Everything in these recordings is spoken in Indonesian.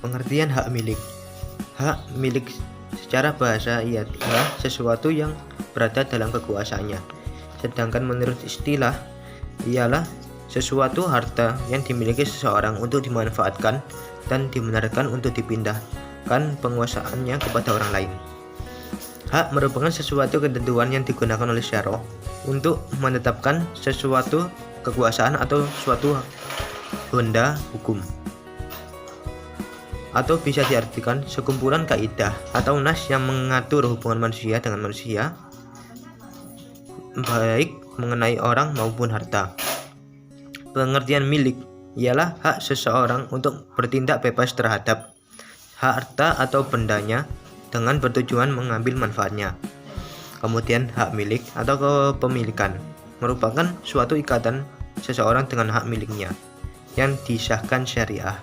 Pengertian hak milik. Hak milik secara bahasa ialah sesuatu yang berada dalam kekuasaannya. Sedangkan menurut istilah ialah sesuatu harta yang dimiliki seseorang untuk dimanfaatkan dan dibenarkan untuk dipindahkan penguasaannya kepada orang lain. Hak merupakan sesuatu ketentuan yang digunakan oleh syara untuk menetapkan sesuatu kekuasaan atau suatu benda hukum, atau bisa diartikan sekumpulan kaidah atau nas yang mengatur hubungan manusia dengan manusia, baik mengenai orang maupun harta. Pengertian milik ialah hak seseorang untuk bertindak bebas terhadap harta atau bendanya dengan bertujuan mengambil manfaatnya. Kemudian hak milik atau kepemilikan merupakan suatu ikatan seseorang dengan hak miliknya yang disahkan syariah.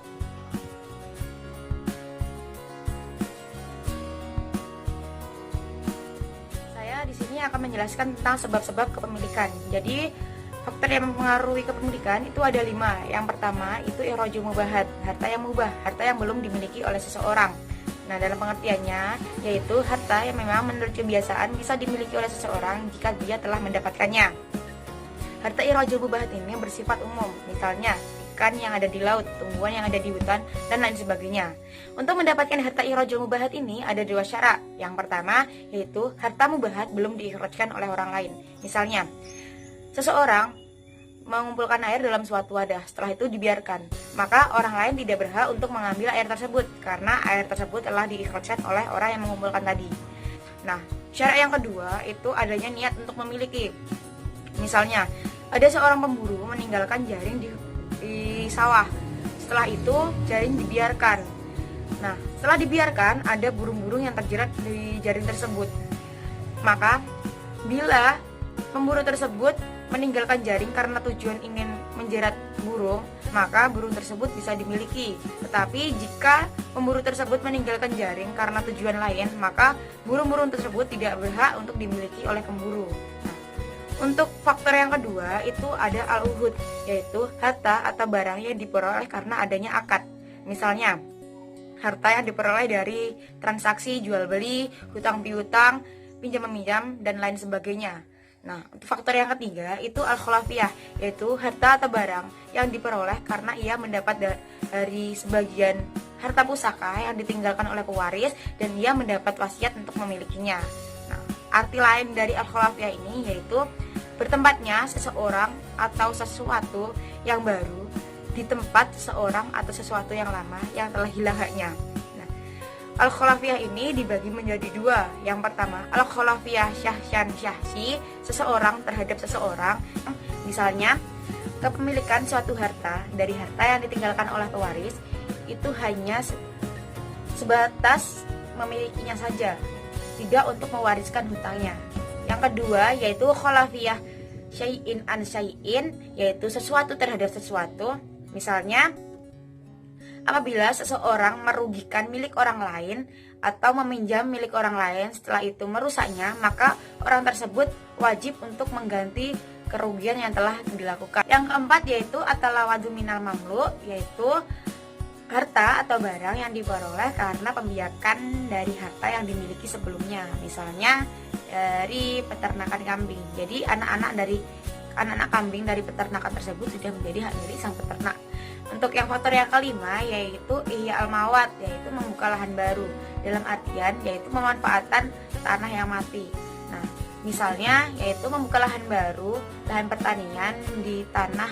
Di sini akan menjelaskan tentang sebab-sebab kepemilikan. Jadi faktor yang mempengaruhi kepemilikan itu ada 5. Yang pertama itu irojul mubahat, harta yang mubah, harta yang belum dimiliki oleh seseorang. Nah, dalam pengertiannya yaitu harta yang memang menurut kebiasaan bisa dimiliki oleh seseorang jika dia telah mendapatkannya. Harta irojul mubahat ini bersifat umum, misalnya ikan yang ada di laut, tumbuhan yang ada di hutan, dan lain sebagainya. Untuk mendapatkan harta irojul mubahat ini ada 2 syarat. Yang pertama yaitu harta mubahat belum diikhrajkan oleh orang lain. Misalnya, seseorang mengumpulkan air dalam suatu wadah, setelah itu dibiarkan, maka orang lain tidak berhak untuk mengambil air tersebut karena air tersebut telah diikhrajkan oleh orang yang mengumpulkan tadi. Nah, syarat yang kedua itu adanya niat untuk memiliki. Misalnya, ada seorang pemburu meninggalkan jaring di sawah. Setelah itu jaring dibiarkan. Nah, setelah dibiarkan ada burung-burung yang terjerat di jaring tersebut. Maka bila pemburu tersebut meninggalkan jaring karena tujuan ingin menjerat burung, maka burung tersebut bisa dimiliki. Tetapi jika pemburu tersebut meninggalkan jaring karena tujuan lain, maka burung-burung tersebut tidak berhak untuk dimiliki oleh pemburu. Untuk faktor yang kedua itu ada al-uhud, yaitu harta atau barang yang diperoleh karena adanya akad. Misalnya, harta yang diperoleh dari transaksi jual beli, hutang piutang, pinjam meminjam, dan lain sebagainya. Nah, untuk faktor yang ketiga itu al-khulafiyah, yaitu harta atau barang yang diperoleh karena ia mendapat dari sebagian harta pusaka yang ditinggalkan oleh pewaris dan ia mendapat wasiat untuk memilikinya. Nah, arti lain dari al-khulafiyah ini yaitu bertempatnya seseorang atau sesuatu yang baru di tempat seseorang atau sesuatu yang lama yang telah hilang haknya. Nah, al-khulafiyah ini dibagi menjadi 2. Yang pertama, al-khulafiyah syahsyan syahsi, seseorang terhadap seseorang. Misalnya, kepemilikan suatu harta dari harta yang ditinggalkan oleh pewaris itu hanya sebatas memilikinya saja, tidak untuk mewariskan hutangnya. Yang kedua yaitu khulafiyah syai'in an syai'in, yaitu sesuatu terhadap sesuatu. Misalnya, apabila seseorang merugikan milik orang lain atau meminjam milik orang lain setelah itu merusaknya, maka orang tersebut wajib untuk mengganti kerugian yang telah dilakukan. Yang keempat yaitu at-talawadu minal mamluk, yaitu harta atau barang yang diperoleh karena pembiakan dari harta yang dimiliki sebelumnya. Misalnya dari peternakan kambing. Jadi anak-anak kambing dari peternakan tersebut sudah menjadi hak milik sang peternak. Untuk yang faktor yang kelima yaitu ihya al-mawat, yaitu membuka lahan baru, dalam artian yaitu pemanfaatan tanah yang mati. Nah, misalnya yaitu membuka lahan baru, lahan pertanian di tanah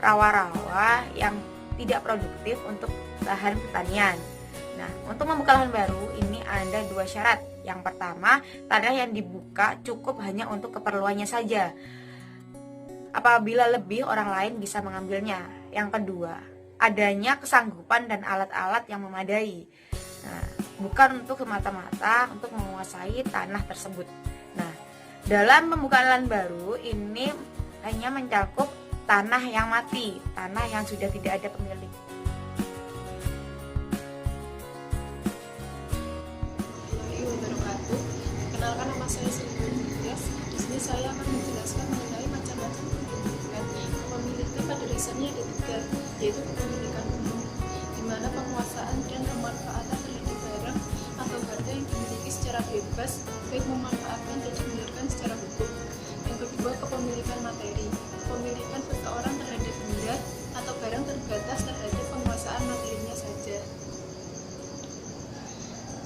rawa-rawa yang tidak produktif untuk lahan pertanian. Nah, untuk membuka lahan baru ini ada 2 syarat. Yang pertama, tanah yang dibuka cukup hanya untuk keperluannya saja. Apabila lebih, orang lain bisa mengambilnya. Yang kedua, adanya kesanggupan dan alat-alat yang memadai. Nah, bukan untuk semata-mata untuk menguasai tanah tersebut. Nah, dalam pembukaan lahan baru ini hanya mencakup tanah yang mati, tanah yang sudah tidak ada pemilik. Kenalkan, nama saya Sri Yes. Di sini saya akan menjelaskan mengenai macam-macam kepemilikan. Kepemilikan pada dasarnya ada 3, yaitu kepemilikan umum, di mana penguasaan dan bebas baik memanfaatkan dan dibenarkan secara hukum. Yang kedua, kepemilikan materi. Kepemilikan seseorang terhadap benda atau barang terbatas terhadap penguasaan materinya saja.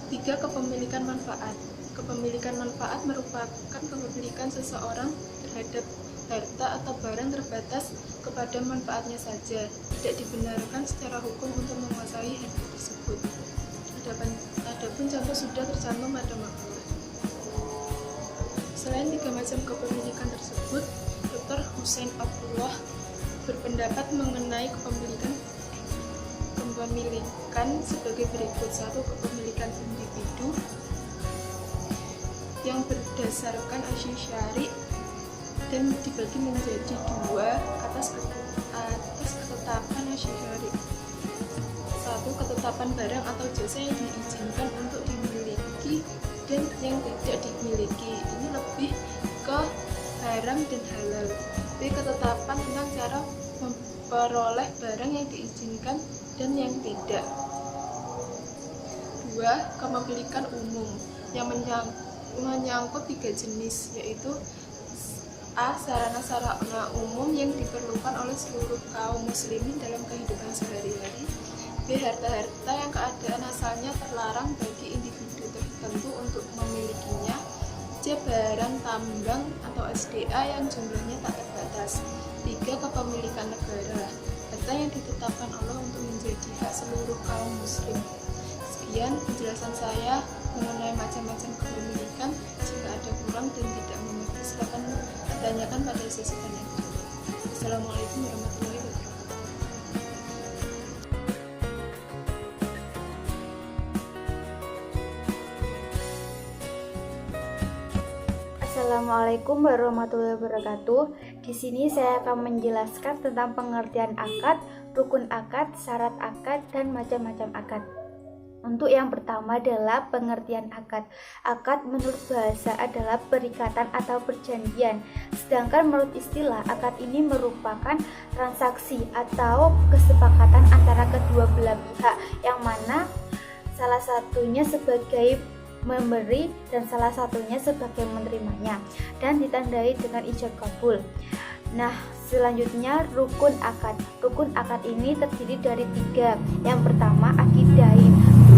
3. Kepemilikan manfaat. Kepemilikan manfaat merupakan kepemilikan seseorang terhadap harta atau barang terbatas kepada manfaatnya saja, tidak dibenarkan secara hukum untuk menguasai harta tersebut. Adapun contoh sudah tercantum pada makmur. Selain 3 macam kepemilikan tersebut, Dr. Hussein Abdullah berpendapat mengenai kepemilikan sebagai berikut. 1. Kepemilikan individu yang berdasarkan asy syari' dan dibagi menjadi 2 atas ketetapan asy syari'. 1. Ketetapan barang atau jasa yang diizinkan untuk dimiliki dan yang tidak dimiliki. Ini lebih ke haram dan halal. B. Ketetapan tentang cara memperoleh barang yang diizinkan dan yang tidak. 2. Kepemilikan umum yang menyangkut 3 jenis, yaitu A. Sarana-sarana umum yang diperlukan oleh seluruh kaum muslimin dalam kehidupan sehari-hari. B. Harta-harta yang keadaan asalnya terlarang bagi individu tertentu untuk memilikinya. C. Barang tambang atau SDA yang jumlahnya tak terbatas. 3. Kepemilikan negara, harta yang ditetapkan Allah untuk menjadi hak seluruh kaum muslim. Sekian penjelasan saya mengenai macam-macam kepemilikan. Jika ada kurang dan tidak mengerti, silakan tanyakan pada sesi tanya jawab. Assalamualaikum warahmatullahi wabarakatuh. Assalamualaikum warahmatullahi wabarakatuh. Di sini saya akan menjelaskan tentang pengertian akad, rukun akad, syarat akad, dan macam-macam akad. Untuk yang pertama adalah pengertian akad. Akad menurut bahasa adalah perikatan atau perjanjian. Sedangkan menurut istilah, akad ini merupakan transaksi atau kesepakatan antara kedua belah pihak, yang mana salah satunya sebagai memberi dan salah satunya sebagai menerimanya, dan ditandai dengan ijab kabul. Nah, selanjutnya rukun akad. Rukun akad ini terdiri dari 3. Yang pertama akidain,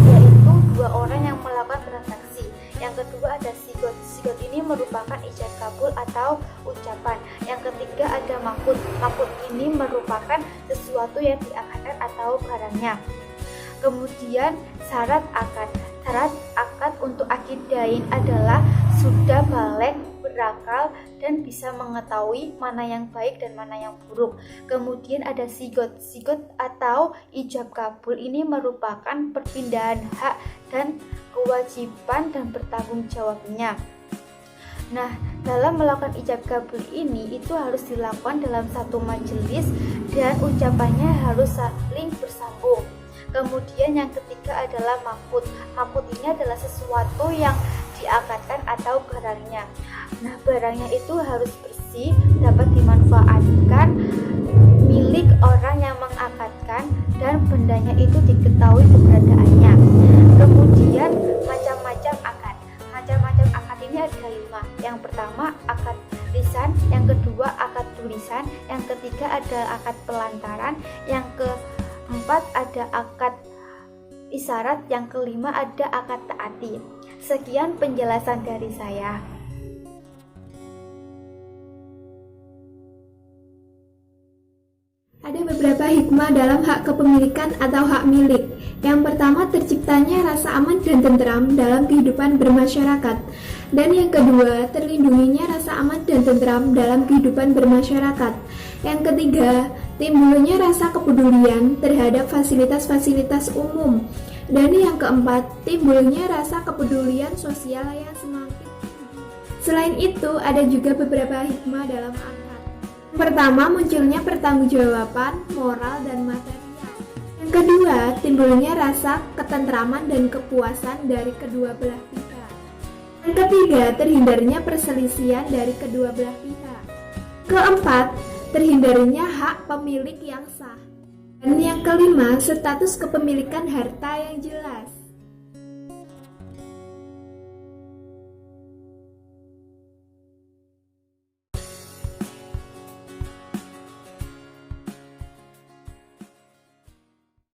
yaitu 2 orang yang melakukan transaksi. Yang kedua ada sigot. Sigot ini merupakan ijab kabul atau ucapan. Yang ketiga ada makut. Makut ini merupakan sesuatu yang diakadkan atau barangnya. Kemudian syarat akad. Syarat akad untuk akidain adalah sudah balik, berakal, dan bisa mengetahui mana yang baik dan mana yang buruk. Kemudian ada sigot. Sigot atau ijab kabul ini merupakan perpindahan hak dan kewajiban dan bertanggung jawabnya. Nah, dalam melakukan ijab kabul ini itu harus dilakukan dalam satu majelis dan ucapannya harus saling bersambung. Kemudian yang ketiga adalah makut. Makut ini adalah sesuatu yang diakadkan atau barangnya. Nah, barangnya itu harus bersih, dapat dimanfaatkan, milik orang yang mengakadkan, dan bendanya itu diketahui keberadaannya. Kemudian macam-macam akad. Macam-macam akad ini ada 5. Yang pertama akad lisan, yang kedua akad tulisan, yang ketiga ada akad pelantaran, yang keempat ada akad isyarat, yang kelima ada akad taati. Sekian penjelasan dari saya. Ada beberapa hikmah dalam hak kepemilikan atau hak milik. Yang pertama, terciptanya rasa aman dan tentram dalam kehidupan bermasyarakat. Dan yang kedua, terlindunginya rasa aman dan tentram dalam kehidupan bermasyarakat. Yang ketiga, timbulnya rasa kepedulian terhadap fasilitas-fasilitas umum. Dan yang keempat, timbulnya rasa kepedulian sosial yang semakin tinggi. Selain itu, ada juga beberapa hikmah dalam akad. Pertama, munculnya pertanggungjawaban moral dan material. Yang kedua, timbulnya rasa ketentraman dan kepuasan dari kedua belah pihak. Yang ketiga, terhindarnya perselisihan dari kedua belah pihak. Keempat, terhindarnya hak pemilik yang sah. Dan yang kelima, status kepemilikan harta yang jelas.